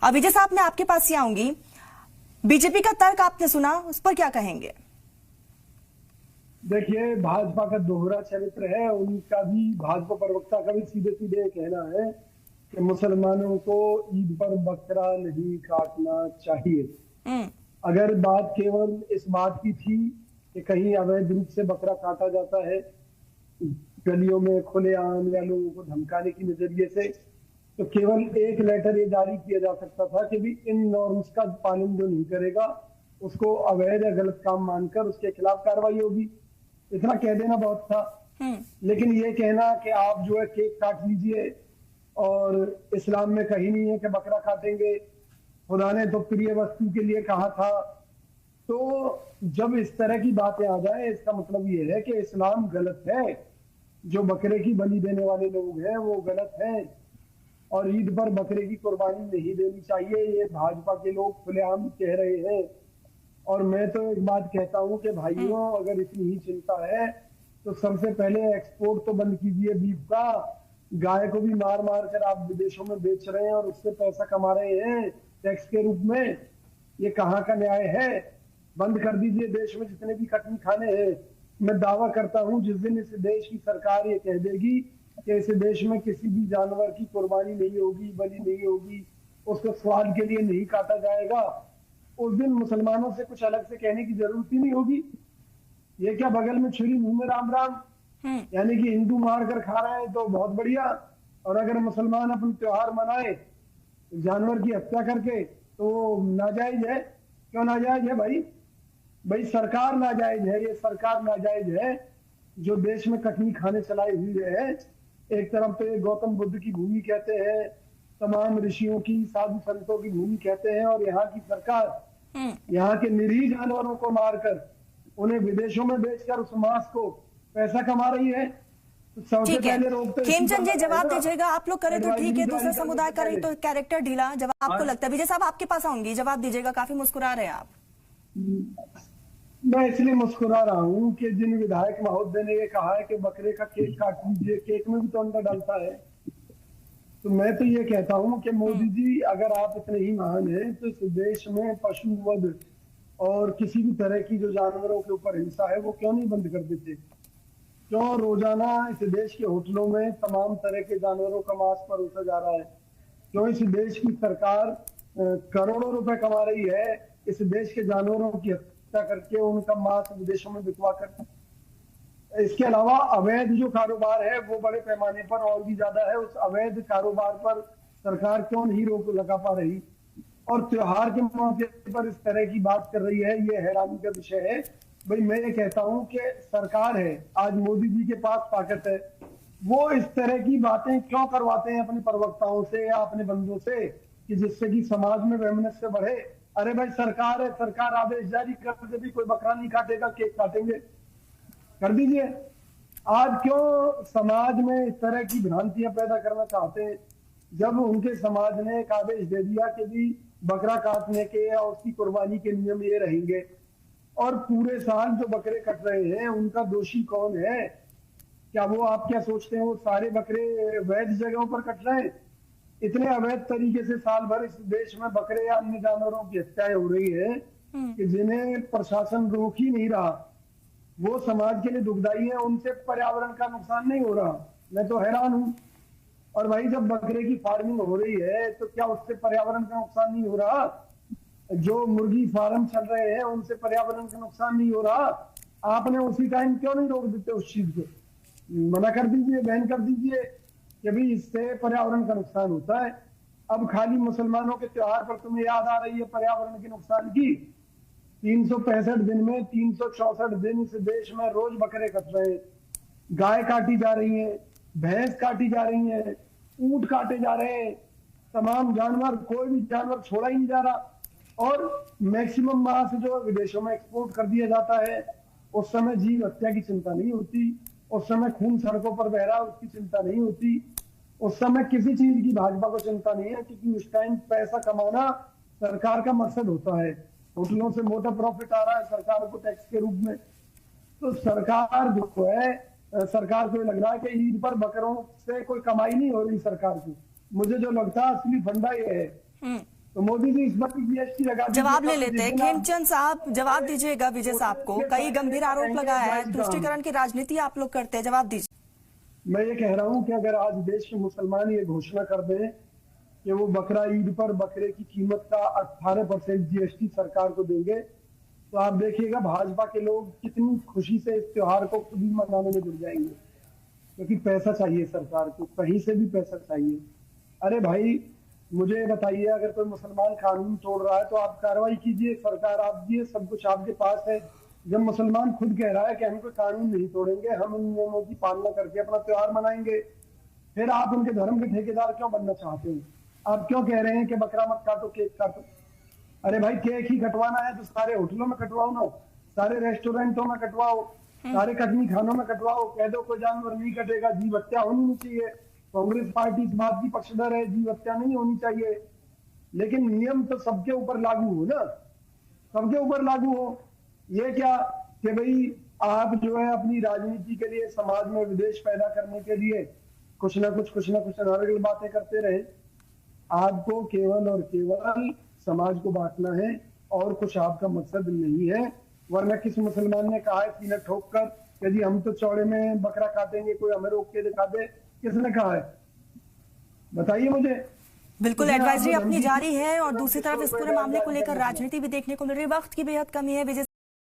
विजय साहब, मैं आपके पास ही आऊंगी। बीजेपी का तर्क आपने सुना, उस पर क्या कहेंगे? देखिए, भाजपा का दोहरा चरित्र है। उनका भी, भाजपा प्रवक्ता का भी सीधे सीधे कहना है कि मुसलमानों को ईद पर बकरा नहीं काटना चाहिए। अगर बात केवल इस बात की थी कि कहीं अवैध रूप से बकरा काटा जाता है गलियों में खुलेआम या लोगों को धमकाने की नजरिए से, तो केवल एक लेटर ये जारी किया जा सकता था कि भी इन नॉर्म्स का पालन जो नहीं करेगा उसको अवैध या गलत काम मानकर उसके खिलाफ कार्रवाई होगी। इतना कह देना बहुत था। लेकिन ये कहना कि आप जो है केक काट लीजिए, और इस्लाम में कहीं नहीं है कि बकरा काटेंगे, खुदा ने तो प्रिय वस्तु के लिए कहा था। तो जब इस तरह की बातें आ जाए, इसका मतलब ये है कि इस्लाम गलत है, जो बकरे की बलि देने वाले लोग हैं वो गलत हैं, और ईद पर बकरे की कुर्बानी नहीं देनी चाहिए, ये भाजपा के लोग खुलेआम कह रहे हैं। और मैं तो एक बात कहता हूं कि भाइयों, अगर इतनी ही चिंता है तो सबसे पहले एक्सपोर्ट तो बंद कीजिए बीफ का। गाय को भी मार मार कर आप विदेशों में बेच रहे हैं और उससे पैसा कमा रहे हैं टैक्स के रूप में। ये कहाँ का न्याय है? बंद कर दीजिए देश में जितने भी कटनी खाने हैं। मैं दावा करता हूं जिस दिन इस देश की सरकार ये कह देगी कि इस देश में किसी भी जानवर की कुर्बानी नहीं होगी, बलि नहीं होगी, उसको स्वाद के लिए नहीं काटा जाएगा, उस दिन मुसलमानों से कुछ अलग से कहने की जरूरत ही नहीं होगी। ये क्या बगल में छुरी मुंह में राम राम, यानी कि हिंदू मार कर खा रहे हैं तो बहुत बढ़िया, और अगर मुसलमान अपने त्योहार मनाए जानवर की हत्या करके तो नाजायज है। क्यों नाजायज है भाई? भाई सरकार नाजायज है, ये सरकार नाजायज है जो देश में कटनी खाने चलाई हुई है। एक तरफ तो ये गौतम बुद्ध की भूमि कहते हैं, तमाम ऋषियों की, साधु संतों की भूमि कहते हैं, और यहाँ की सरकार यहाँ के निरीह जानवरों को मारकर उन्हें विदेशों में बेचकर उस मांस को पैसा कमा रही है। तो सबसे पहले रोकते खेमचंद जी जवाब दीजिएगा। आप लोग करें तो ठीक है, दूसरे समुदाय करें तो कैरेक्टर ढीला। जवाब आपको लगता है? विजय साहब आपके पास आऊंगी, जवाब दीजिएगा। काफी मुस्कुरा रहे हैं आप। मैं इसलिए मुस्कुरा रहा हूँ कि जिन विधायक महोदय ने ये कहा है कि बकरे का केक काट लीजिए, केक में भी तो अंडा डालता है, तो मैं तो ये कहता हूँ कि मोदी जी, अगर आप इतने ही महान हैं तो इस देश में पशु वध और किसी भी तरह की जो जानवरों के ऊपर हिंसा है वो क्यों नहीं बंद कर देते? क्यों रोजाना इस देश के होटलों में तमाम तरह के जानवरों का मांस परोसा जा रहा है? क्यों इस देश की सरकार करोड़ों रुपए कमा रही है इस देश के जानवरों की हत्या करके उनका मांस विदेशों में बिकवा कर? इसके अलावा अवैध जो कारोबार है वो बड़े पैमाने पर और भी ज्यादा है। उस अवैध कारोबार पर सरकार क्यों नहीं रोक लगा पा रही? और त्योहार के मौके पर इस तरह की बात कर रही है, ये हैरानी का विषय है। भाई मैं ये कहता हूं कि सरकार है, आज मोदी जी के पास ताकत है, वो इस तरह की बातें क्यों करवाते हैं अपने प्रवक्ताओं से या अपने बंदों से कि जिससे कि समाज में वैमनस्य बढ़े? अरे भाई सरकार है, सरकार आदेश जारी कर दे भी कोई बकरा नहीं काटेगा, केक काटेंगे, कर दीजिए। आज क्यों समाज में इस तरह की भ्रांतियां पैदा करना चाहते हैं? जब उनके समाज ने एक आदेश दे दिया कि भी बकरा काटने के या उसकी कुर्बानी के नियम ये रहेंगे, और पूरे साल जो बकरे कट रहे हैं उनका दोषी कौन है? क्या वो, आप क्या सोचते हैं वो सारे बकरे वैध जगहों पर कट रहे हैं? इतने अवैध तरीके से साल भर इस देश में बकरे या अन्य जानवरों की हत्याएं हो रही है कि जिन्हें प्रशासन रोक ही नहीं रहा। वो समाज के लिए दुखदाई है, उनसे पर्यावरण का नुकसान नहीं हो रहा। मैं तो हैरान हूं। और भाई जब बकरे की फार्मिंग हो रही है तो क्या उससे पर्यावरण का नुकसान नहीं हो रहा? जो मुर्गी फार्म चल रहे हैं उनसे पर्यावरण का नुकसान नहीं हो रहा? आपने उसी टाइम क्यों नहीं रोक देते उस चीज को? मना कर दीजिए, बैन कर दीजिए कि भाई इससे पर्यावरण का नुकसान होता है। अब खाली मुसलमानों के त्योहार पर तुम्हें याद आ रही है पर्यावरण के नुकसान की? 365 दिन में 364 दिन इस देश में रोज बकरे कट रहे हैं, गाय काटी जा रही है, भैंस काटी जा रही है, ऊंट काटे जा रहे हैं, तमाम जानवर, कोई भी जानवर छोड़ा ही नहीं जा रहा। और मैक्सिमम मांस जो विदेशों में एक्सपोर्ट कर दिया जाता है, उस समय जीव हत्या की चिंता नहीं होती, उस समय खून सड़कों पर बह रहा उसकी चिंता नहीं होती, उस समय किसी चीज की भाजपा को चिंता नहीं है, क्योंकि उस टाइम पैसा कमाना सरकार का मकसद होता है। होटलों से मोटा प्रॉफिट आ रहा है सरकार को टैक्स के रूप में। तो सरकार जो है, सरकार को लग रहा है कि ईद पर बकरों से कोई कमाई नहीं हो रही सरकार की। मुझे जो लगता है असली फंडा ये है तो मोदी जी इस बार जीएसटी लगा दीजिए। जवाब ले लेते हैं। जितना- खेमचंद साहब जवाब दीजिएगा विजय साहब को। कई गंभीर आरोप लगाया है, तुष्टीकरण की राजनीति आप लोग करते हैं, जवाब दीजिए। मैं ये कह रहा हूं कि अगर आज देश के मुसलमान ये घोषणा कर दें कि वो बकरा ईद पर बकरे की कीमत का 18% जीएसटी सरकार को देंगे, तो आप देखिएगा भाजपा के लोग कितनी खुशी से इस त्योहार को खुद ही मनाने में जुट जाएंगे, क्योंकि पैसा चाहिए सरकार को, कहीं से भी पैसा चाहिए। अरे भाई मुझे बताइए, अगर कोई मुसलमान कानून तोड़ रहा है तो आप कार्रवाई कीजिए, सरकार आप दिए, सब कुछ आपके पास है। जब मुसलमान खुद कह रहा है कि हम कोई कानून नहीं तोड़ेंगे, हम उन नियमों की पालना करके अपना त्योहार मनाएंगे, फिर आप उनके धर्म के ठेकेदार क्यों बनना चाहते हैं? आप क्यों कह रहे हैं कि बकरा मत काटो, केक काटो? अरे भाई केक ही कटवाना है तो सारे होटलों में कटवाओ ना, सारे रेस्टोरेंटों में कटवाओ, सारे कटनी खानों में कटवाओ। कह दो कोई जानवर नहीं कटेगा, जीव हत्या होनी नहीं चाहिए। कांग्रेस पार्टी इस बात की पक्षधर है, जीव हत्या नहीं होनी चाहिए, लेकिन नियम तो सबके ऊपर लागू हो ना, सबके ऊपर लागू हो। ये क्या कि भाई आप जो है अपनी राजनीति के लिए, समाज में विद्वेष पैदा करने के लिए कुछ ना कुछ अनर्गल बातें करते रहे। आपको केवल और केवल समाज को बांटना है और कुछ आपका मकसद नहीं है। वरना किस मुसलमान ने कहा है सीना ठोक कर यदि हम तो चौड़े में बकरा काटेंगे, कोई हमें रोक के दिखा दे? किसने कहा है, बताइए मुझे। बिल्कुल एडवाइजरी अपनी जारी है और दूसरी तरफ इस पूरे मामले को लेकर राजनीति भी देखने को मिल रही है। वक्त की बेहद कमी है विजय